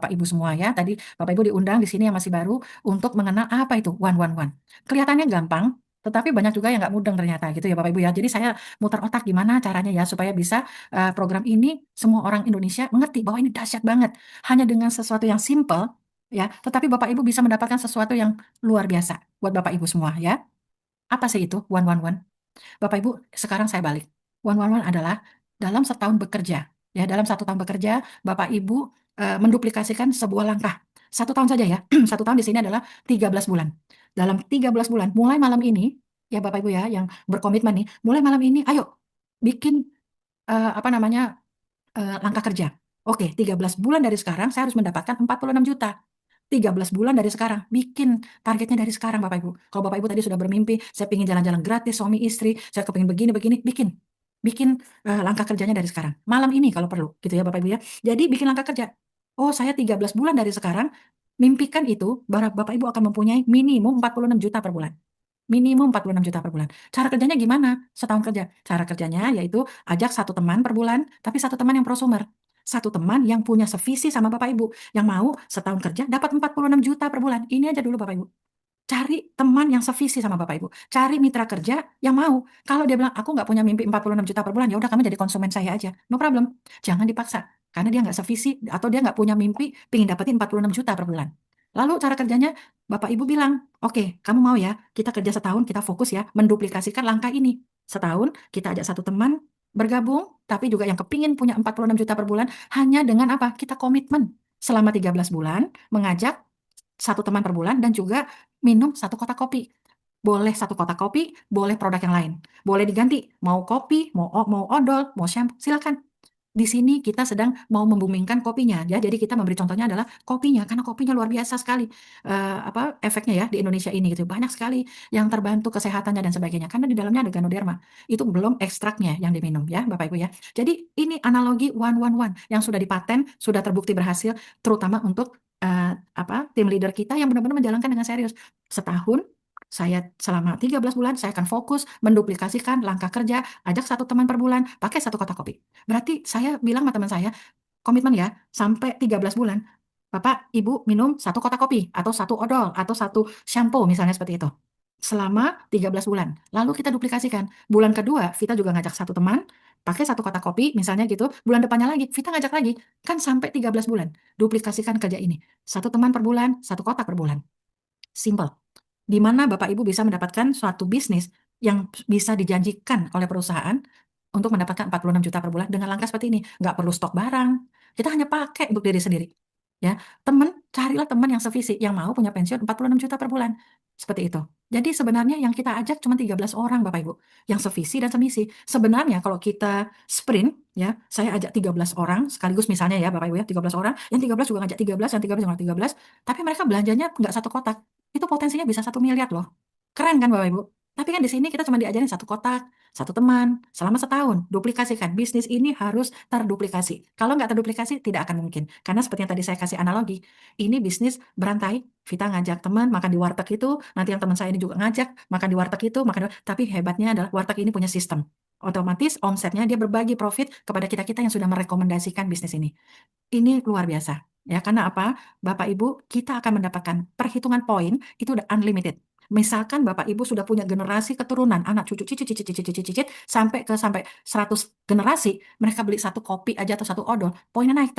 Bapak Ibu semua ya. Tadi Bapak Ibu diundang di sini yang masih baru untuk mengenal apa itu 111. Kelihatannya gampang, tetapi banyak juga yang nggak mudeng ternyata gitu ya Bapak Ibu ya. Jadi saya muter otak gimana caranya ya supaya bisa program ini semua orang Indonesia mengerti bahwa ini dahsyat banget. Hanya dengan sesuatu yang simple ya, tetapi Bapak Ibu bisa mendapatkan sesuatu yang luar biasa buat Bapak Ibu semua ya. Apa sih itu 111? Bapak Ibu, sekarang saya balik. 111 adalah dalam setahun bekerja. Ya, dalam 1 tahun bekerja, Bapak Ibu menduplikasikan sebuah langkah. 1 tahun saja ya. 1 tahun di sini adalah 13 bulan. Dalam 13 bulan, mulai malam ini, ya Bapak Ibu ya, yang berkomitmen nih, mulai malam ini, ayo bikin apa namanya langkah kerja. Oke, 13 bulan dari sekarang saya harus mendapatkan 46 juta. 13 bulan dari sekarang, bikin targetnya dari sekarang Bapak Ibu. Kalau Bapak Ibu tadi sudah bermimpi, saya ingin jalan-jalan gratis suami istri, saya kepingin begini-begini, bikin. Bikin langkah kerjanya dari sekarang. Malam ini kalau perlu, gitu ya Bapak Ibu ya. Jadi bikin langkah kerja. Oh, saya 13 bulan dari sekarang, mimpikan itu, Bapak Ibu akan mempunyai minimum 46 juta per bulan. Minimum 46 juta per bulan. Cara kerjanya gimana? Setahun kerja. Cara kerjanya yaitu ajak 1 teman per bulan, tapi 1 teman yang prosumer. 1 teman yang punya sevisi sama Bapak Ibu. Yang mau setahun kerja dapat 46 juta per bulan. Ini aja dulu Bapak Ibu. Cari teman yang sevisi sama Bapak Ibu. Cari mitra kerja yang mau. Kalau dia bilang, aku nggak punya mimpi 46 juta per bulan, ya udah kamu jadi konsumen saya aja. No problem. Jangan dipaksa. Karena dia nggak sevisi atau dia nggak punya mimpi pengen dapetin 46 juta per bulan. Lalu cara kerjanya, Bapak Ibu bilang, oke, kamu mau ya, kita kerja setahun, kita fokus ya, menduplikasikan langkah ini. Setahun, kita ajak 1 teman, bergabung, tapi juga yang kepingin punya 46 juta per bulan, hanya dengan apa? Kita komitmen selama 13 bulan, mengajak 1 teman per bulan, dan juga minum 1 kotak kopi. Boleh 1 kotak kopi, boleh produk yang lain. Boleh diganti, mau kopi, mau odol, mau shampoo, silakan. Di sini kita sedang mau membumingkan kopinya ya. Jadi kita memberi contohnya adalah kopinya karena kopinya luar biasa sekali apa efeknya ya di Indonesia ini gitu. Banyak sekali yang terbantu kesehatannya dan sebagainya karena di dalamnya ada Ganoderma. Itu belum ekstraknya yang diminum ya Bapak Ibu ya. Jadi ini analogi 111 yang sudah dipaten, sudah terbukti berhasil terutama untuk apa tim leader kita yang benar-benar menjalankan dengan serius. Setahun saya selama 13 bulan saya akan fokus menduplikasikan langkah kerja, ajak 1 teman per bulan, pakai 1 kotak kopi. Berarti saya bilang sama teman saya, komitmen ya, sampai 13 bulan. Bapak, Ibu minum 1 kotak kopi, atau 1 odol, atau 1 shampoo, misalnya seperti itu. Selama 13 bulan. Lalu kita duplikasikan. Bulan kedua, Vita juga ngajak 1 teman, pakai 1 kotak kopi, misalnya gitu. Bulan depannya lagi, Vita ngajak lagi. Kan sampai 13 bulan. Duplikasikan kerja ini. 1 teman per bulan, 1 kotak per bulan. Simple. Di mana Bapak Ibu bisa mendapatkan suatu bisnis yang bisa dijanjikan oleh perusahaan untuk mendapatkan 46 juta per bulan dengan langkah seperti ini. Nggak perlu stok barang. Kita hanya pakai untuk diri sendiri. Ya, carilah teman yang sevisi, yang mau punya pensiun 46 juta per bulan. Seperti itu. Jadi sebenarnya yang kita ajak cuma 13 orang Bapak Ibu, yang sevisi dan semisi. Sebenarnya kalau kita sprint, ya, saya ajak 13 orang sekaligus misalnya ya Bapak Ibu ya, 13 orang, yang 13 juga ngajak 13, yang 13 juga ngajak 13, tapi mereka belanjanya nggak 1 kotak. Itu potensinya bisa 1 miliar loh. Keren kan Bapak Ibu? Tapi kan di sini kita cuma diajarin 1 kotak, 1 teman, selama setahun. Duplikasikan. Bisnis ini harus terduplikasi. Kalau nggak terduplikasi, tidak akan mungkin. Karena seperti yang tadi saya kasih analogi, ini bisnis berantai. Vita ngajak teman makan di warteg itu, nanti yang teman saya ini juga ngajak makan di warteg itu, tapi hebatnya adalah warteg ini punya sistem. Otomatis omsetnya dia berbagi profit kepada kita-kita yang sudah merekomendasikan bisnis ini. Ini luar biasa. Ya, karena apa? Bapak Ibu, kita akan mendapatkan perhitungan poin itu udah unlimited. Misalkan Bapak Ibu sudah punya generasi keturunan, anak cucu cicit cicit cicit cicit cicit sampai 100 generasi, mereka beli 1 kopi aja atau 1 odol, poinnya naik,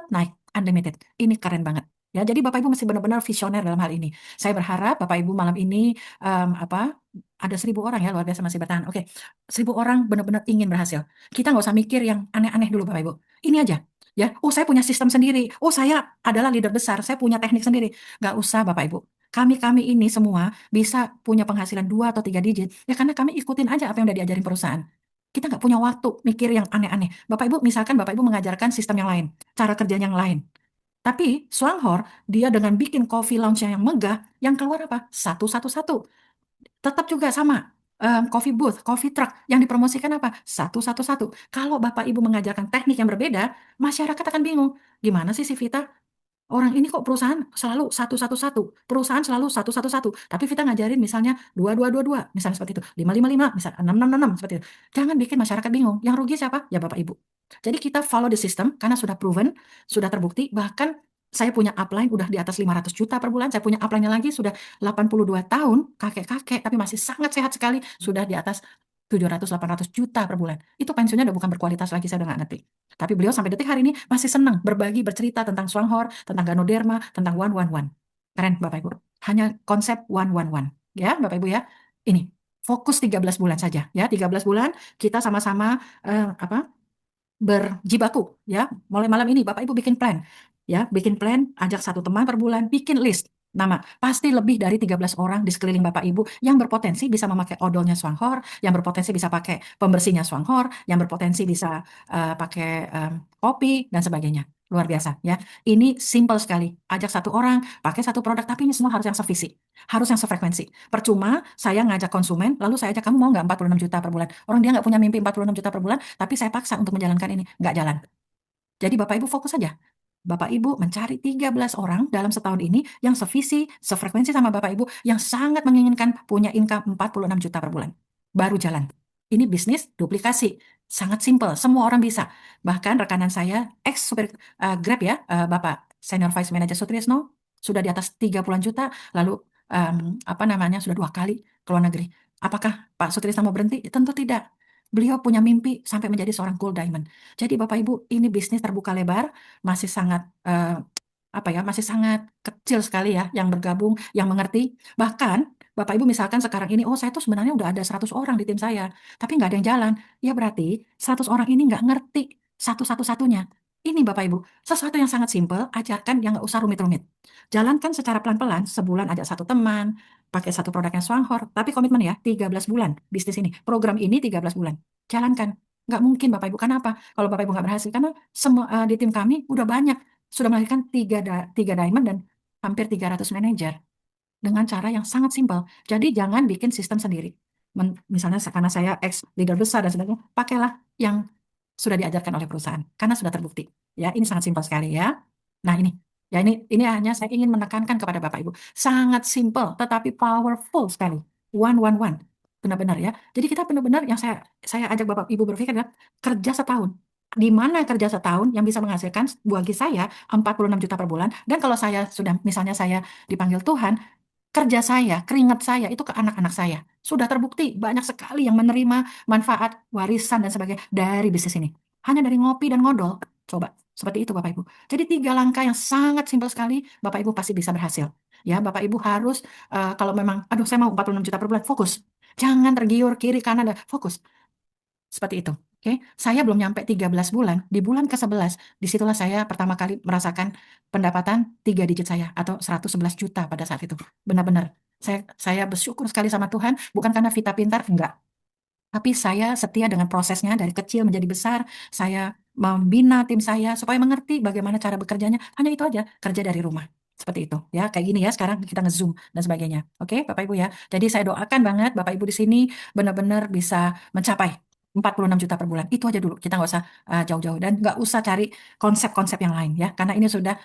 naik, unlimited. Ini keren banget. Ya, jadi Bapak Ibu masih benar-benar visioner dalam hal ini. Saya berharap Bapak Ibu malam ini apa ada 1.000 orang ya luar biasa masih bertahan. Oke, 1.000 orang benar-benar ingin berhasil. Kita nggak usah mikir yang aneh-aneh dulu Bapak Ibu. Ini aja. Ya, oh saya punya sistem sendiri. Oh saya adalah leader besar. Saya punya teknik sendiri. Nggak usah Bapak Ibu. Kami ini semua bisa punya penghasilan 2 atau 3 digit. Ya karena kami ikutin aja apa yang udah diajarin perusahaan. Kita nggak punya waktu mikir yang aneh-aneh. Bapak Ibu, misalkan Bapak Ibu mengajarkan sistem yang lain, cara kerja yang lain. Tapi Swanghor, dia dengan bikin coffee lounge yang megah, yang keluar apa? Satu-satu-satu. Tetap juga sama. Coffee booth, coffee truck yang dipromosikan apa? Satu-satu-satu. Kalau Bapak Ibu mengajarkan teknik yang berbeda, masyarakat akan bingung. Gimana sih si Vita? Orang ini kok perusahaan selalu satu-satu-satu. Perusahaan selalu satu-satu-satu. Tapi Vita ngajarin misalnya dua-dua-dua-dua. Misalnya seperti itu. 5-5-5. Misalnya 6-6-6. Seperti itu. Jangan bikin masyarakat bingung. Yang rugi siapa? Ya Bapak Ibu. Jadi kita follow the system karena sudah proven, sudah terbukti. Bahkan Saya punya upline udah di atas 500 juta per bulan. Saya punya upline-nya lagi sudah 82 tahun, kakek-kakek, tapi masih sangat sehat sekali. Sudah di atas 700-800 juta per bulan. Itu pensiunnya udah bukan berkualitas lagi, saya udah nggak ngerti. Tapi beliau sampai detik hari ini masih senang berbagi, bercerita tentang Swanghor, tentang Ganoderma, tentang One One One. Keren, Bapak Ibu. Hanya konsep One One One. Ya, Bapak Ibu ya. Ini, fokus 13 bulan saja. Ya, 13 bulan kita sama-sama apa berjibaku ya. Mulai malam ini Bapak Ibu bikin plan ya, bikin plan, ajak satu teman per bulan, bikin list nama. Pasti lebih dari 13 orang di sekeliling Bapak Ibu yang berpotensi bisa memakai odolnya Swanghor, yang berpotensi bisa pakai pembersihnya Swanghor, yang berpotensi bisa pakai kopi dan sebagainya. Luar biasa ya. Ini simple sekali. Ajak satu orang, pakai satu produk, tapi ini semua harus yang sevisi, harus yang sefrekuensi. Percuma saya ngajak konsumen, lalu saya ajak kamu mau nggak 46 juta per bulan. Orang dia nggak punya mimpi 46 juta per bulan, tapi saya paksa untuk menjalankan ini. Nggak jalan. Jadi Bapak Ibu fokus saja. Bapak Ibu mencari 13 orang dalam setahun ini yang sevisi, sefrekuensi sama Bapak Ibu yang sangat menginginkan punya income 46 juta per bulan. Baru jalan. Ini bisnis duplikasi. Sangat simpel, semua orang bisa. Bahkan rekanan saya, ex supir Grab ya, Bapak Senior Vice Manager Sutrisno, sudah di atas 30-an juta, lalu em, apa namanya, sudah 2 kali ke luar negeri. Apakah Pak Sutrisno mau berhenti? Tentu tidak. Beliau punya mimpi sampai menjadi seorang gold diamond. Jadi Bapak Ibu, ini bisnis terbuka lebar, masih sangat apa ya, masih sangat kecil sekali ya yang bergabung, yang mengerti. Bahkan Bapak Ibu misalkan sekarang ini, oh saya tuh sebenarnya udah ada 100 orang di tim saya, tapi nggak ada yang jalan. Ya berarti 100 orang ini nggak ngerti satu-satunya. Ini Bapak Ibu, sesuatu yang sangat simpel, ajarkan yang nggak usah rumit-rumit. Jalankan secara pelan-pelan, sebulan ajak satu teman, pakai satu produknya Swanghor, tapi komitmen ya, 13 bulan bisnis ini. Program ini 13 bulan. Jalankan. Nggak mungkin Bapak Ibu. Kenapa? Kalau Bapak Ibu nggak berhasil, karena semua di tim kami udah banyak sudah melahirkan tiga diamond dan hampir 300 manajer dengan cara yang sangat simpel. Jadi jangan bikin sistem sendiri. Misalnya karena saya ex leader besar dan sebagainya, pakailah yang sudah diajarkan oleh perusahaan karena sudah terbukti. Ya, ini sangat simpel sekali ya. Nah, ini hanya saya ingin menekankan kepada Bapak Ibu. Sangat simpel tetapi powerful sekali. One one one. Benar-benar ya. Jadi kita benar-benar yang saya ajak Bapak Ibu berpikir adalah kerja setahun. Di mana kerja setahun yang bisa menghasilkan bagi saya 46 juta per bulan, dan kalau saya sudah misalnya saya dipanggil Tuhan, kerja saya, keringat saya itu ke anak-anak saya. Sudah terbukti banyak sekali yang menerima manfaat, warisan dan sebagainya dari bisnis ini. Hanya dari ngopi dan ngodol. Coba, seperti itu Bapak Ibu. Jadi 3 langkah yang sangat simpel sekali, Bapak Ibu pasti bisa berhasil. Ya, Bapak Ibu harus, kalau memang, aduh saya mau 46 juta per bulan, fokus. Jangan tergiur kiri kanan, fokus. Seperti itu. Oke, saya belum nyampe 13 bulan. Di bulan ke-11, disitulah saya pertama kali merasakan pendapatan 3 digit saya atau 111 juta pada saat itu. Benar-benar. Saya bersyukur sekali sama Tuhan, bukan karena Vita pintar, enggak. Tapi saya setia dengan prosesnya dari kecil menjadi besar. Saya membina tim saya supaya mengerti bagaimana cara bekerjanya. Hanya itu aja, kerja dari rumah. Seperti itu ya, kayak gini ya sekarang kita nge-zoom dan sebagainya. Oke, Bapak Ibu ya. Jadi saya doakan banget Bapak Ibu di sini benar-benar bisa mencapai 46 juta per bulan. Itu aja dulu. Kita nggak usah jauh-jauh dan nggak usah cari konsep-konsep yang lain ya, karena ini sudah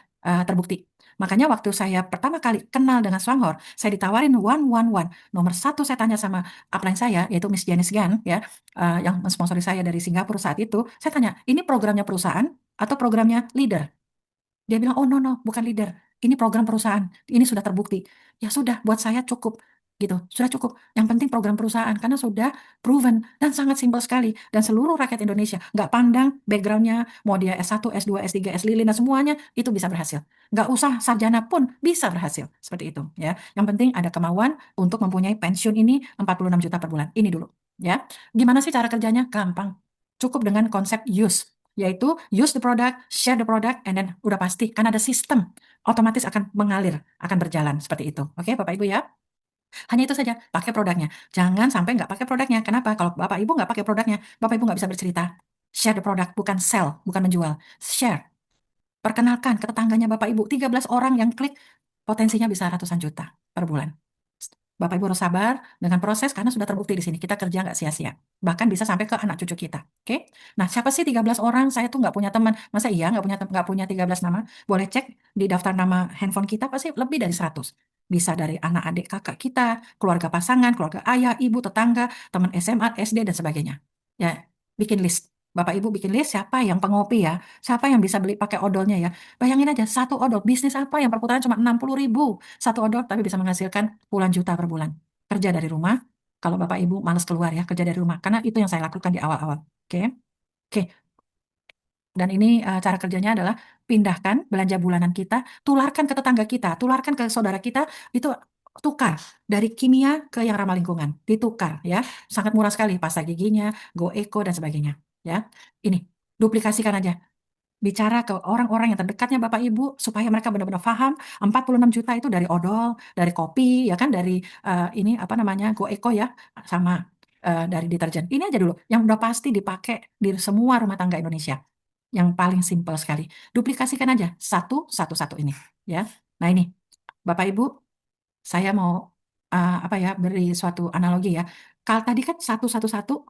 terbukti. Makanya waktu saya pertama kali kenal dengan Swanghor, saya ditawarin one one one. Nomor satu saya tanya sama upline saya, yaitu Miss Janice Gan, ya, yang mensponsori saya dari Singapura saat itu, saya tanya, ini programnya perusahaan atau programnya leader? Dia bilang, oh no, no, bukan leader. Ini program perusahaan. Ini sudah terbukti. Ya sudah, buat saya cukup. Gitu, sudah cukup. Yang penting program perusahaan, karena sudah proven dan sangat simpel sekali. Dan seluruh rakyat Indonesia, nggak pandang backgroundnya, mau dia S1, S2, S3, S-Lilin, dan semuanya, itu bisa berhasil. Nggak usah sarjana pun bisa berhasil. Seperti itu. Ya. Yang penting ada kemauan untuk mempunyai pensiun ini 46 juta per bulan. Ini dulu. Ya. Gimana sih cara kerjanya? Gampang. Cukup dengan konsep use, yaitu use the product, share the product, and then udah pasti kan ada sistem otomatis akan mengalir, akan berjalan seperti itu. Oke, Bapak Ibu ya. Hanya itu saja, pakai produknya. Jangan sampai nggak pakai produknya. Kenapa? Kalau Bapak Ibu nggak pakai produknya, Bapak Ibu nggak bisa bercerita. Share the product, bukan sell, bukan menjual. Share. Perkenalkan ke tetangganya Bapak Ibu. 13 orang yang klik, potensinya bisa ratusan juta per bulan. Bapak Ibu harus sabar dengan proses karena sudah terbukti di sini. Kita kerja nggak sia-sia. Bahkan bisa sampai ke anak cucu kita. Oke? Nah, siapa sih 13 orang? Saya tuh nggak punya teman. Masa iya nggak punya 13 nama? Boleh cek di daftar nama handphone kita pasti lebih dari 100. Bisa dari anak adik kakak kita, keluarga pasangan, keluarga ayah, ibu, tetangga, teman SMA, SD, dan sebagainya. Ya, bikin list. Bapak Ibu bikin list siapa yang pengopi ya, siapa yang bisa beli pakai odolnya ya. Bayangin aja satu odol, bisnis apa yang perputaran cuma 60.000 satu odol tapi bisa menghasilkan puluhan juta per bulan. Kerja dari rumah, kalau Bapak Ibu malas keluar ya, kerja dari rumah. Karena itu yang saya lakukan di awal-awal. Oke. Oke, dan ini cara kerjanya adalah pindahkan belanja bulanan kita, tularkan ke tetangga kita, tularkan ke saudara kita, itu tukar dari kimia ke yang ramah lingkungan, ditukar ya. Sangat murah sekali pasta giginya, Go Eco dan sebagainya ya. Ini duplikasikan aja. Bicara ke orang-orang yang terdekatnya Bapak Ibu supaya mereka benar-benar paham 46 juta itu dari odol, dari kopi ya kan, dari ini apa namanya Go Eco ya, sama dari deterjen. Ini aja dulu yang udah pasti dipakai di semua rumah tangga Indonesia, yang paling simpel sekali. Duplikasikan aja satu ini ya. Nah ini Bapak Ibu, saya mau apa ya, beri suatu analogi ya. Kalau tadi kan satu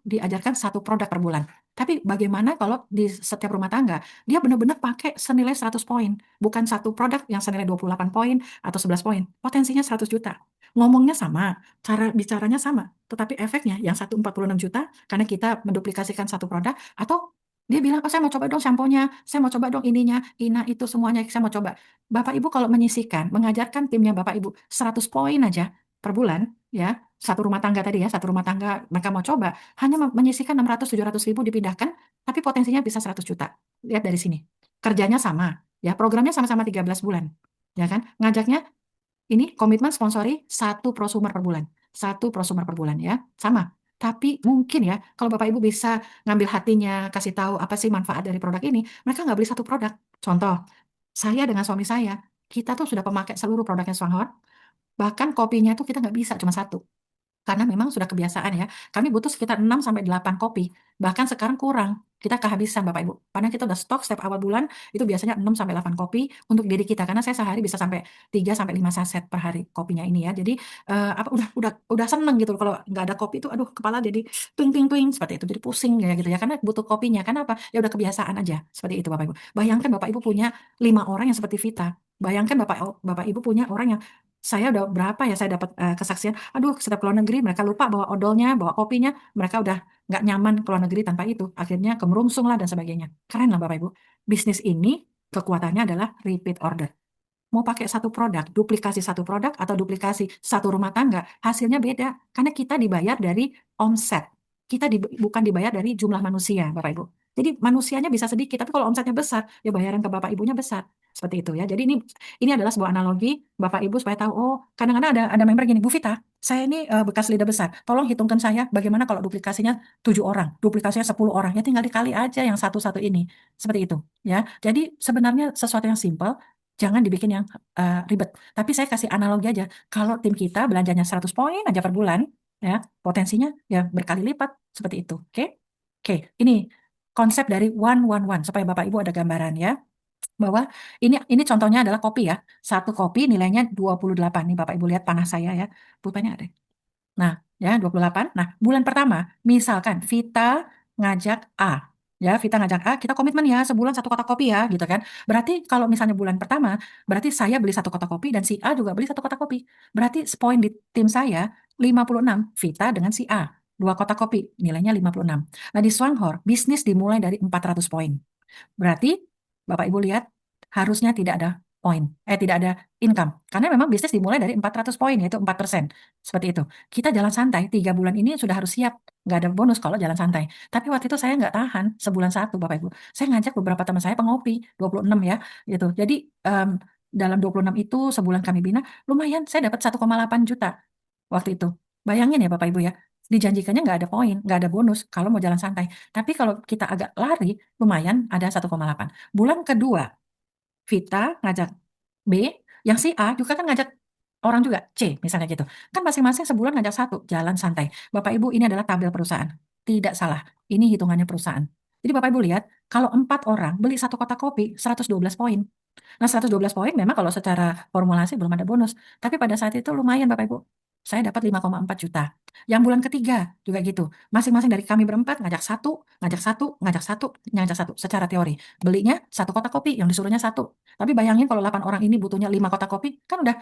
diajarkan satu produk per bulan. Tapi bagaimana kalau di setiap rumah tangga dia benar-benar pakai senilai 100 poin, bukan satu produk yang senilai 28 poin atau 11 poin. Potensinya 100 juta. Ngomongnya sama, cara bicaranya sama, tetapi efeknya yang satu 46 juta karena kita menduplikasikan satu produk, atau dia bilang, oh saya mau coba dong samponya, saya mau coba dong ininya, Ina itu semuanya saya mau coba. Bapak Ibu kalau menyisikan, mengajarkan timnya Bapak Ibu 100 poin aja per bulan, ya, satu rumah tangga tadi ya, satu rumah tangga mereka mau coba, hanya menyisikan 600-700 ribu dipindahkan, tapi potensinya bisa 100 juta. Lihat dari sini. Kerjanya sama, ya, programnya sama-sama 13 bulan. Ya kan? Ngajaknya ini komitmen sponsori satu prosumer per bulan. Satu prosumer per bulan ya, sama. Tapi mungkin ya, kalau Bapak Ibu bisa ngambil hatinya, kasih tahu apa sih manfaat dari produk ini, mereka nggak beli satu produk. Contoh, saya dengan suami saya, kita tuh sudah pemakai seluruh produknya Swanghor, bahkan kopinya itu kita nggak bisa cuma satu. Karena memang sudah kebiasaan ya. Kami butuh sekitar 6 sampai 8 kopi. Bahkan sekarang kurang. Kita kehabisan Bapak Ibu. Karena kita udah stok setiap awal bulan, itu biasanya 6 sampai 8 kopi untuk diri kita. Karena saya sehari bisa sampai 3 sampai 5 saset per hari kopinya ini ya. Jadi apa udah seneng gitu. Kalau nggak ada kopi itu aduh kepala jadi twing twing twing seperti itu. Jadi pusing ya gitu ya. Karena butuh kopinya. Karena apa? Ya udah kebiasaan aja seperti itu Bapak Ibu. Bayangkan Bapak Ibu punya 5 orang yang seperti Vita. Bayangkan Bapak Ibu punya orang yang saya udah berapa ya saya dapat kesaksian. Aduh, setiap keluar negeri mereka lupa bawa odolnya, bawa kopinya, mereka udah nggak nyaman keluar negeri tanpa itu. Akhirnya kemerungsung lah dan sebagainya. Keren lah Bapak Ibu. Bisnis ini kekuatannya adalah repeat order. Mau pakai satu produk, duplikasi satu produk atau duplikasi satu rumah tangga, hasilnya beda. Karena kita dibayar dari omset. Kita bukan dibayar dari jumlah manusia, Bapak Ibu. Jadi manusianya bisa sedikit, tapi kalau omsetnya besar, ya bayaran ke Bapak Ibunya besar. Seperti itu ya. Jadi ini adalah sebuah analogi Bapak Ibu supaya tahu, oh kadang-kadang ada member gini, Bu Vita, saya ini bekas lidah besar. Tolong hitungkan saya bagaimana kalau duplikasinya 7 orang, duplikasinya 10 orang. Ya tinggal dikali aja yang satu-satu ini. Seperti itu ya. Jadi sebenarnya sesuatu yang simpel, jangan dibikin yang ribet. Tapi saya kasih analogi aja. Kalau tim kita belanjanya 100 poin aja per bulan, ya potensinya ya berkali lipat seperti itu. Oke? Oke, ini konsep dari 111 supaya Bapak Ibu ada gambaran ya. Bahwa ini contohnya adalah kopi ya. Satu kopi nilainya 28. Nih Bapak Ibu lihat panah saya ya. Pulpennya ada. Nah, ya 28. Nah, bulan pertama, misalkan Vita ngajak A. Ya, Vita ngajak A, kita komitmen ya sebulan satu kotak kopi ya, gitu kan. Berarti kalau misalnya bulan pertama, berarti saya beli satu kotak kopi dan si A juga beli satu kotak kopi. Berarti poin di tim saya 56, Vita dengan si A. Dua kotak kopi, nilainya 56. Nah, di Swanghor, bisnis dimulai dari 400 poin. Berarti Bapak Ibu lihat harusnya tidak ada poin, tidak ada income. Karena memang bisnis dimulai dari 400 poin, yaitu 4%. Seperti itu. Kita jalan santai, 3 bulan ini sudah harus siap. Nggak ada bonus kalau jalan santai. Tapi waktu itu saya nggak tahan sebulan satu, Bapak Ibu. Saya ngajak beberapa teman saya pengopi, 26 ya. Gitu. Jadi dalam 26 itu sebulan kami bina, lumayan saya dapat 1,8 juta waktu itu. Bayangin ya Bapak Ibu ya. Dijanjikannya nggak ada poin, nggak ada bonus kalau mau jalan santai. Tapi kalau kita agak lari, lumayan ada 1,8. Bulan kedua, Vita ngajak B, yang si A juga kan ngajak orang juga, C misalnya gitu. Kan masing-masing sebulan ngajak satu, jalan santai. Bapak Ibu ini adalah tabel perusahaan. Tidak salah, ini hitungannya perusahaan. Jadi Bapak Ibu lihat, kalau 4 orang beli satu kotak kopi, 112 poin. Nah, 112 poin memang kalau secara formulasi belum ada bonus. Tapi pada saat itu lumayan Bapak Ibu. Saya dapat 5,4 juta. Yang bulan ketiga juga gitu. Masing-masing dari kami berempat ngajak satu, ngajak satu, ngajak satu, ngajak satu. Secara teori. Belinya satu kotak kopi, yang disuruhnya satu. Tapi bayangin kalau 8 orang ini butuhnya 5 kotak kopi, kan udah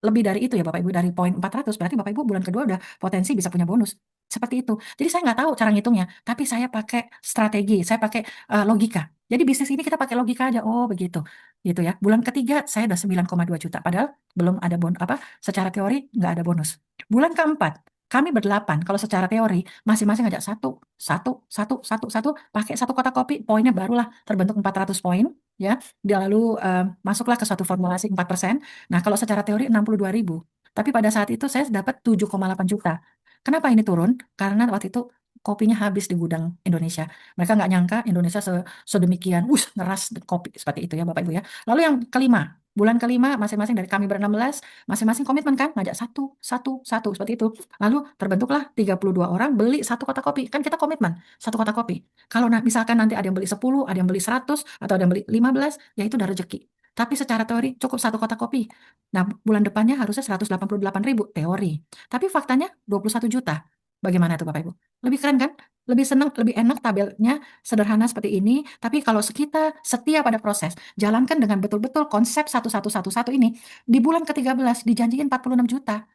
lebih dari itu ya Bapak Ibu, dari poin 400. Berarti Bapak Ibu bulan kedua udah potensi bisa punya bonus. Seperti itu. Jadi saya nggak tahu cara ngitungnya, tapi saya pakai strategi, saya pakai logika. Jadi bisnis ini kita pakai logika aja. Oh begitu, gitu ya. Bulan ketiga saya udah 9,2 juta, padahal belum ada apa? Secara teori nggak ada bonus. Bulan keempat kami berdelapan. Kalau secara teori masing-masing ngajak satu, satu, satu, satu, satu, pakai satu kotak kopi, poinnya barulah terbentuk 400 poin, ya. Dia lalu masuklah ke suatu formulasi 4%. Nah kalau secara teori 62.000. Tapi pada saat itu saya dapat 7,8 juta. Kenapa ini turun? Karena waktu itu kopinya habis di gudang Indonesia. Mereka nggak nyangka Indonesia sedemikian, ngeras kopi seperti itu ya Bapak Ibu ya. Lalu yang kelima, bulan kelima masing-masing dari kami ber-16, masing-masing komitmen kan, ngajak satu, satu, satu, seperti itu. Lalu terbentuklah 32 orang beli satu kotak kopi. Kan kita komitmen, satu kotak kopi. Kalau misalkan nanti ada yang beli 10, ada yang beli 100, atau ada yang beli 15, ya itu udah rezeki. Tapi secara teori cukup satu kotak kopi. Nah, bulan depannya harusnya 188.000 teori. Tapi faktanya 21 juta. Bagaimana tuh Bapak Ibu? Lebih keren kan? Lebih senang, lebih enak tabelnya sederhana seperti ini. Tapi kalau kita setia pada proses, jalankan dengan betul-betul konsep 1111 ini, di bulan ke-13 dijanjiin 46 juta.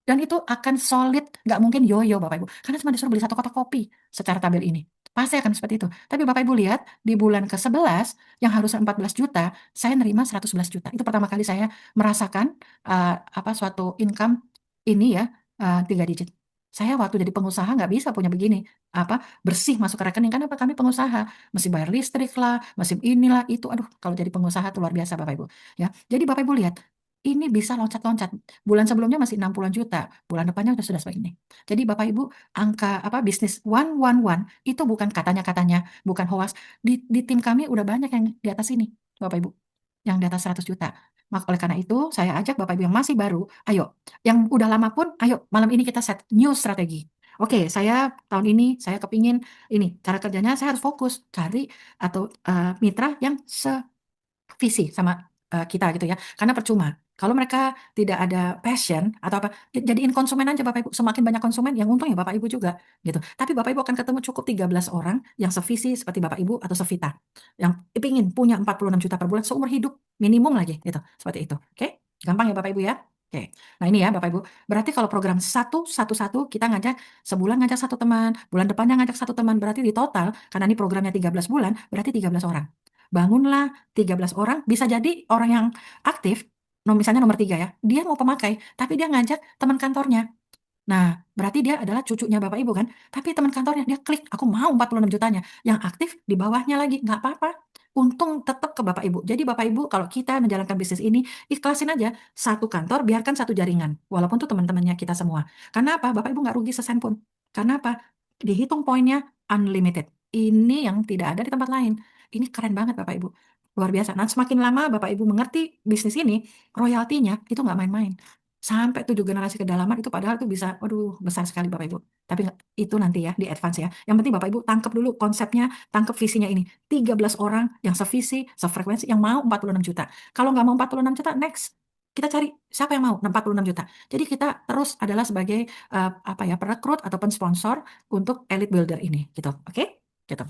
Dan itu akan solid, nggak mungkin yoyo Bapak Ibu. Karena cuma disuruh beli satu kotak kopi secara tabel ini. Pasti akan seperti itu. Tapi Bapak Ibu lihat, di bulan ke-11 yang harusnya 14 juta, saya nerima 111 juta. Itu pertama kali saya merasakan apa suatu income ini ya, 3 digit. Saya waktu jadi pengusaha nggak bisa punya begini, apa bersih masuk ke rekening. Kan apa kami pengusaha, mesti bayar listrik lah, mesti inilah itu. Aduh, kalau jadi pengusaha itu luar biasa Bapak Ibu. Ya, jadi Bapak Ibu lihat, ini bisa loncat-loncat. Bulan sebelumnya masih 60-an juta, bulan depannya sudah seperti ini. Jadi Bapak Ibu, angka apa bisnis 111 itu bukan katanya-katanya, bukan hoax. Di tim kami udah banyak yang di atas ini, Bapak Ibu, yang di atas 100 juta. Maka oleh karena itu, saya ajak Bapak Ibu yang masih baru, ayo, yang udah lama pun, ayo malam ini kita set new strategi. Oke, saya tahun ini saya kepingin ini cara kerjanya saya harus fokus cari atau mitra yang visi sama kita gitu ya. Karena percuma. Kalau mereka tidak ada passion atau apa, jadiin konsumen aja Bapak Ibu. Semakin banyak konsumen, yang untung ya Bapak Ibu juga gitu. Tapi Bapak Ibu akan ketemu cukup 13 orang yang sevisi seperti Bapak Ibu atau sevita. Yang ingin punya 46 juta per bulan seumur hidup minimum lagi gitu. Seperti itu. Oke? Gampang ya Bapak Ibu ya? Oke. Nah ini ya Bapak Ibu. Berarti kalau program satu kita ngajak sebulan ngajak satu teman, bulan depannya ngajak satu teman, berarti di total karena ini programnya 13 bulan, berarti 13 orang. Bangunlah 13 orang, bisa jadi orang yang aktif, misalnya nomor 3 ya, dia mau pemakai, tapi dia ngajak teman kantornya. Nah, berarti dia adalah cucunya Bapak Ibu kan, tapi teman kantornya, dia klik, aku mau 46 jutanya. Yang aktif di bawahnya lagi, nggak apa-apa. Untung tetap ke Bapak Ibu. Jadi Bapak Ibu, kalau kita menjalankan bisnis ini, ikhlasin aja. Satu kantor, biarkan satu jaringan. Walaupun tuh teman-temannya kita semua. Karena apa? Bapak Ibu nggak rugi sesen pun. Karena apa? Dihitung poinnya unlimited. Ini yang tidak ada di tempat lain. Ini keren banget Bapak Ibu. Luar biasa. Nah, semakin lama Bapak Ibu mengerti bisnis ini, royaltinya itu nggak main-main. Sampai 7 generasi kedalaman itu padahal itu bisa, waduh, besar sekali Bapak Ibu. Tapi itu nanti ya, di advance ya. Yang penting Bapak Ibu tangkap dulu konsepnya, tangkap visinya ini. 13 orang yang sevisi, sefrekuensi, yang mau 46 juta. Kalau nggak mau 46 juta, next. Kita cari siapa yang mau 46 juta. Jadi kita terus adalah sebagai apa ya, perekrut ataupun sponsor untuk elite builder ini gitu. Oke? Gitu.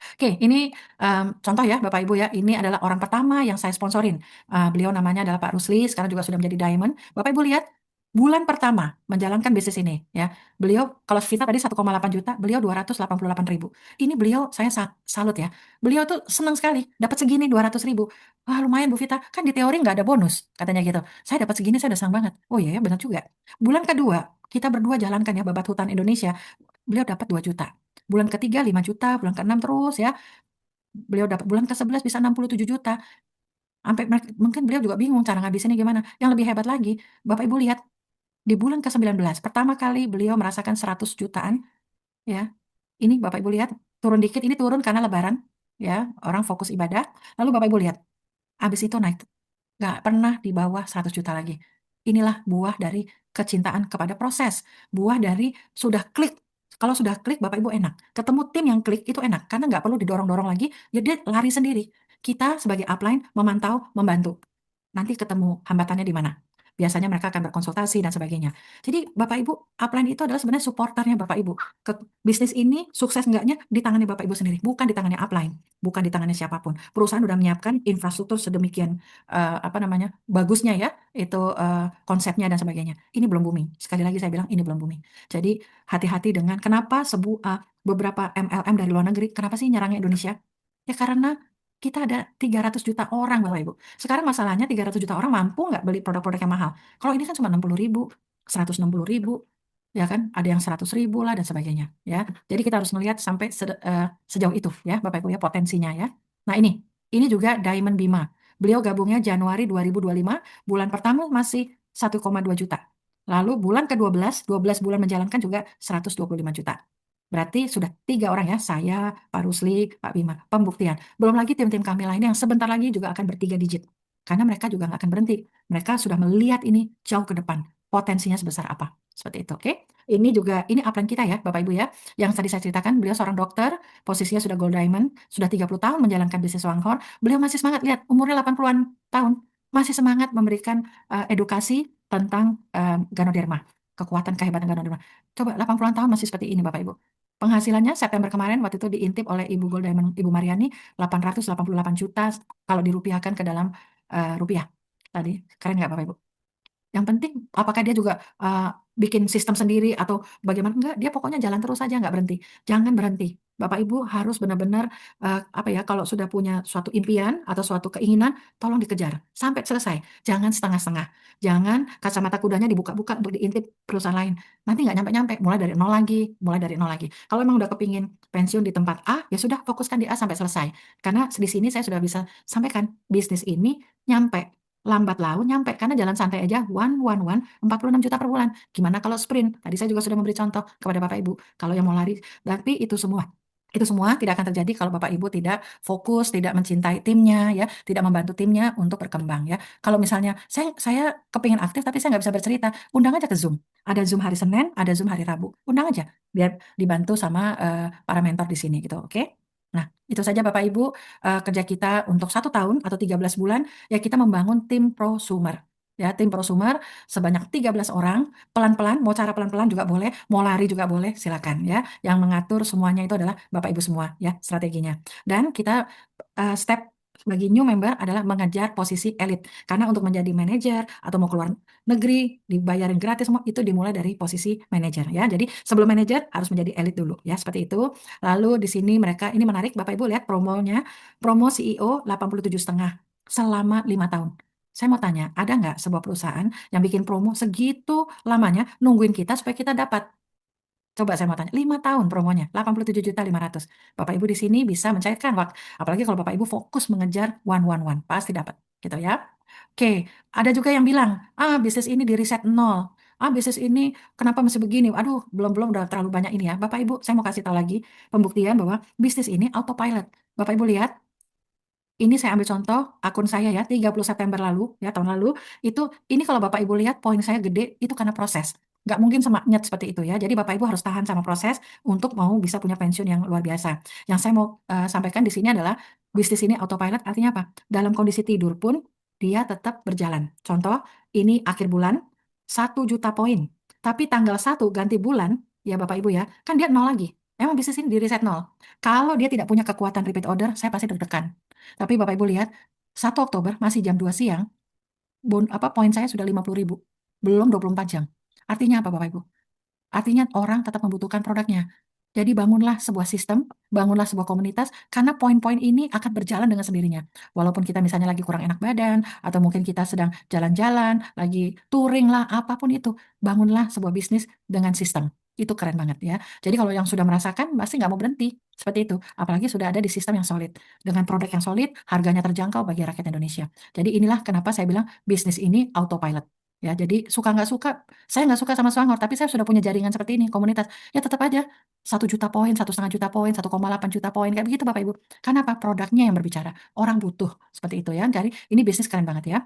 Oke, ini contoh ya Bapak Ibu ya, ini adalah orang pertama yang saya sponsorin. Beliau namanya adalah Pak Rusli, sekarang juga sudah menjadi Diamond. Bapak Ibu lihat, bulan pertama menjalankan bisnis ini ya. Beliau, kalau Vita tadi 1,8 juta, beliau 288.000. Ini beliau, saya salut ya. Beliau tuh senang sekali, dapat segini 200.000. Wah lumayan Bu Vita, kan di teori nggak ada bonus, katanya gitu. Saya dapat segini, saya udah senang banget. Oh iya ya, benar juga. Bulan kedua, kita berdua jalankan ya Babat Hutan Indonesia, beliau dapat 2 juta. Bulan ketiga 5 juta, bulan ke-6 terus ya. Beliau dapat bulan ke-11 bisa 67 juta. Sampai mungkin beliau juga bingung cara ngabisinnya gimana. Yang lebih hebat lagi, Bapak Ibu lihat di bulan ke-19, pertama kali beliau merasakan 100 jutaan ya. Ini Bapak Ibu lihat turun dikit, ini turun karena lebaran ya, orang fokus ibadah. Lalu Bapak Ibu lihat, habis itu naik. Nggak pernah di bawah 100 juta lagi. Inilah buah dari kecintaan kepada proses. Buah dari sudah klik. Kalau sudah klik, Bapak Ibu enak. Ketemu tim yang klik itu enak. Karena nggak perlu didorong-dorong lagi. Ya dia lari sendiri. Kita sebagai upline memantau, membantu. Nanti ketemu hambatannya di mana. biasanya mereka akan berkonsultasi dan sebagainya. Jadi Bapak Ibu, upline itu adalah sebenarnya supporternya Bapak Ibu. Bisnis ini sukses enggaknya di tangannya Bapak Ibu sendiri, bukan di tangannya upline, bukan di tangannya siapapun. Perusahaan sudah menyiapkan infrastruktur sedemikian apa namanya bagusnya ya, itu konsepnya dan sebagainya. Ini belum booming. Sekali lagi saya bilang ini belum booming. Jadi hati-hati dengan kenapa beberapa MLM dari luar negeri, kenapa sih nyerangnya Indonesia? Ya karena kita ada 300 juta orang Bapak Ibu. Sekarang masalahnya 300 juta orang mampu nggak beli produk-produk yang mahal. Kalau ini kan cuma 60.000, 160.000, ya kan? Ada yang 100.000 lah dan sebagainya. Ya, jadi kita harus melihat sampai sejauh itu ya Bapak Ibu ya potensinya ya. Nah ini juga Diamond Bima. Beliau gabungnya Januari 2025, bulan pertama masih 1,2 juta. Lalu bulan ke-12, 12 bulan menjalankan juga 125 juta. Berarti sudah 3 orang ya, saya, Pak Rusli, Pak Bima, pembuktian. Belum lagi tim-tim kami lainnya yang sebentar lagi juga akan bertiga digit. Karena mereka juga nggak akan berhenti. Mereka sudah melihat ini jauh ke depan. Potensinya sebesar apa. Seperti itu, oke? Ini juga, ini upline kita ya, Bapak Ibu ya. Yang tadi saya ceritakan, beliau seorang dokter, posisinya sudah Gold Diamond, sudah 30 tahun menjalankan bisnis Wanghor. Beliau masih semangat, lihat, umurnya 80-an tahun. Masih semangat memberikan edukasi tentang Ganoderma. Kekuatan kehebatan Ganoderma. Coba 80-an tahun masih seperti ini, Bapak Ibu. Penghasilannya September kemarin waktu itu diintip oleh Ibu Gold Diamond, Ibu Mariani, 888 juta kalau dirupiahkan ke dalam rupiah. Tadi keren nggak Bapak Ibu? Yang penting apakah dia juga bikin sistem sendiri atau bagaimana? Enggak, dia pokoknya jalan terus saja, nggak berhenti. Jangan berhenti. Bapak Ibu harus benar-benar apa ya, kalau sudah punya suatu impian atau suatu keinginan, tolong dikejar sampai selesai. Jangan setengah-setengah. Jangan kacamata kudanya dibuka-buka untuk diintip perusahaan lain. Nanti nggak nyampe-nyampe, mulai dari nol lagi, mulai dari nol lagi. Kalau emang udah kepingin pensiun di tempat A, ya sudah fokuskan di A sampai selesai. Karena di sini saya sudah bisa sampaikan, bisnis ini nyampe lambat laun nyampe karena jalan santai aja 46 juta per bulan. Gimana kalau sprint? Tadi saya juga sudah memberi contoh kepada Bapak Ibu. Kalau yang mau lari, tapi itu semua tidak akan terjadi kalau Bapak Ibu tidak fokus, tidak mencintai timnya, ya, tidak membantu timnya untuk berkembang, ya. Kalau misalnya saya kepingin aktif tapi saya nggak bisa bercerita, undang aja ke Zoom. Ada Zoom hari Senin, ada Zoom hari Rabu. Undang aja biar dibantu sama para mentor di sini gitu, oke? Nah, itu saja Bapak Ibu kerja kita untuk 1 tahun atau 13 bulan, ya kita membangun tim prosumer. Ya, tim prosumer sebanyak 13 orang, pelan-pelan, mau cara pelan-pelan juga boleh, mau lari juga boleh, silakan ya. Yang mengatur semuanya itu adalah Bapak Ibu semua ya, strateginya. Dan kita step bagi new member adalah mengejar posisi elit. Karena untuk menjadi manajer atau mau keluar negeri, dibayarin gratis semua, itu dimulai dari posisi manajer ya. Jadi sebelum manajer harus menjadi elit dulu ya, seperti itu. Lalu di sini mereka, ini menarik Bapak Ibu lihat promonya, promo CEO 87,5 selama 5 tahun. Saya mau tanya, ada nggak sebuah perusahaan yang bikin promo segitu lamanya nungguin kita supaya kita dapat? Coba saya mau tanya, 5 tahun promonya, 87.500.000. Bapak Ibu di sini bisa mencairkan waktu, apalagi kalau Bapak Ibu fokus mengejar one, pasti dapat, gitu ya. Oke, ada juga yang bilang, bisnis ini di riset nol. Bisnis ini kenapa masih begini? Aduh, belum udah terlalu banyak ini ya. Bapak Ibu, saya mau kasih tahu lagi pembuktian bahwa bisnis ini autopilot. Bapak Ibu lihat, ini saya ambil contoh akun saya ya, 30 September lalu, ya tahun lalu, itu ini kalau Bapak Ibu lihat poin saya gede, itu karena proses. Nggak mungkin semaknyet seperti itu ya. Jadi Bapak Ibu harus tahan sama proses untuk mau bisa punya pensiun yang luar biasa. Yang saya mau sampaikan di sini adalah bisnis ini autopilot artinya apa? Dalam kondisi tidur pun dia tetap berjalan. Contoh, ini akhir bulan 1 juta poin. Tapi tanggal 1 ganti bulan, ya Bapak Ibu ya, kan dia nol lagi. Emang bisnis ini di reset nol. Kalau dia tidak punya kekuatan repeat order, saya pasti deg-degan. Tapi Bapak Ibu lihat, 1 Oktober masih jam 2 siang, poin saya sudah 50.000. Belum 24 jam. Artinya apa Bapak Ibu? Artinya orang tetap membutuhkan produknya. Jadi bangunlah sebuah sistem, bangunlah sebuah komunitas, karena poin-poin ini akan berjalan dengan sendirinya. Walaupun kita misalnya lagi kurang enak badan, atau mungkin kita sedang jalan-jalan, lagi touring lah, apapun itu, bangunlah sebuah bisnis dengan sistem. Itu keren banget ya. Jadi kalau yang sudah merasakan, pasti nggak mau berhenti. Seperti itu. Apalagi sudah ada di sistem yang solid. Dengan produk yang solid, harganya terjangkau bagi rakyat Indonesia. Jadi inilah kenapa saya bilang bisnis ini autopilot. Ya, jadi suka nggak suka, saya nggak suka sama Swangor, tapi saya sudah punya jaringan seperti ini, komunitas. Ya tetap aja 1 juta poin, 1,5 juta poin, 1,8 juta poin, kayak begitu Bapak Ibu. Karena apa? Produknya yang berbicara. Orang butuh seperti itu ya. Jadi ini bisnis keren banget ya.